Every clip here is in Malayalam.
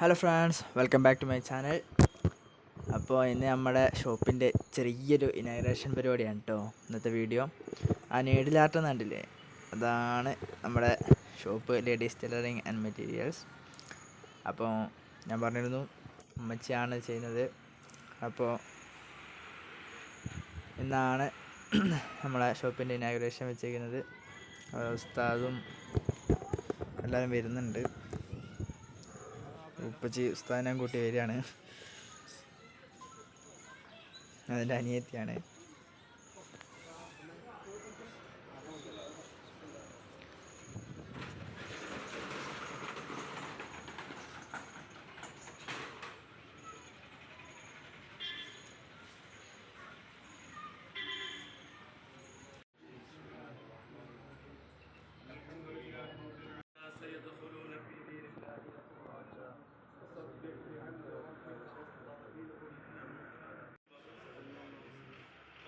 Hello friends, welcome back to my channel. അപ്പോൾ ഇന്ന് നമ്മുടെ ഷോപ്പിൻ്റെ ചെറിയൊരു ഇനാഗ്രേഷൻ പരിപാടിയാണ് കേട്ടോ ഇന്നത്തെ വീഡിയോ. ആ നീഡിൽ ആർട്ട് കണ്ടില്ലേ, അതാണ് നമ്മുടെ shop ladies tailoring and materials. അപ്പോൾ ഞാൻ പറഞ്ഞിരുന്നു ഉമ്മച്ചിയാണ് ചെയ്യുന്നത്. അപ്പോൾ ഇന്നാണ് നമ്മളെ ഷോപ്പിൻ്റെ ഇനാഗ്രേഷൻ വെച്ചിരിക്കുന്നത്. ഉസ്താദും എല്ലാവരും വരുന്നുണ്ട്. ഉപ്പച്ചി ഉസ്താദിനെ കൂട്ടി വരികയാണ്. അതിൻ്റെ അനിയത്തിയാണ്.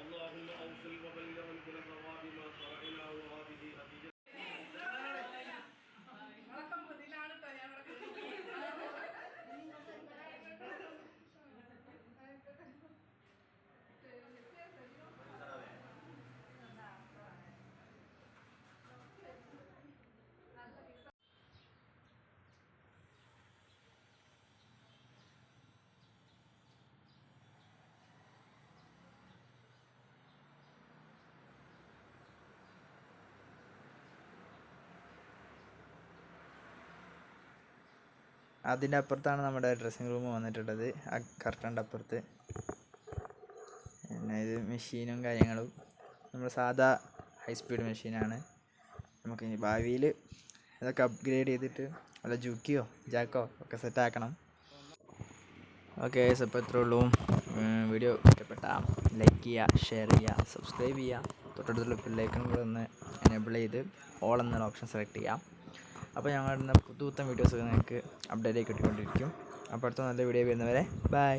اللهم اوصل وبلغ الكل ثواب ما قرأناه وهذه هدية. അതിൻ്റെ അപ്പുറത്താണ് നമ്മുടെ ഡ്രസ്സിങ് റൂം വന്നിട്ടുള്ളത്, ആ കർട്ടൻ്റെ അപ്പുറത്ത്. പിന്നെ ഇത് മെഷീനും കാര്യങ്ങളും നമ്മൾ സാധാ ഹൈ സ്പീഡ് മെഷീനാണ്. നമുക്ക് ഇനി ഭാവിയിൽ ഇതൊക്കെ അപ്ഗ്രേഡ് ചെയ്തിട്ട് വല്ല ജുക്കിയോ ജാക്കോ ഒക്കെ സെറ്റാക്കണം. ഓക്കെ, അപ്പോൾ ഇത്രേ ഉള്ളൂ. വീഡിയോ ഇഷ്ടപ്പെട്ടാൽ ലൈക്ക് ചെയ്യുക, ഷെയർ ചെയ്യുക, സബ്സ്ക്രൈബ് ചെയ്യുക. തൊട്ടടുത്തുള്ള ബെല്ലൈക്കൺ കൂടെ ഒന്ന് എനേബിൾ ചെയ്ത് ഓൾ എന്നുള്ള ഓപ്ഷൻ സെലക്ട് ചെയ്യാം. അപ്പോൾ ഞങ്ങളുടെ പുതുപുത്തൻ വീഡിയോസ് നിങ്ങൾക്ക് അപ്ഡേറ്റ് ആയി കിട്ടിക്കൊണ്ടിരിക്കും. അപ്പോൾ അടുത്ത നല്ല വീഡിയോ വരുന്നവരെ ബൈ.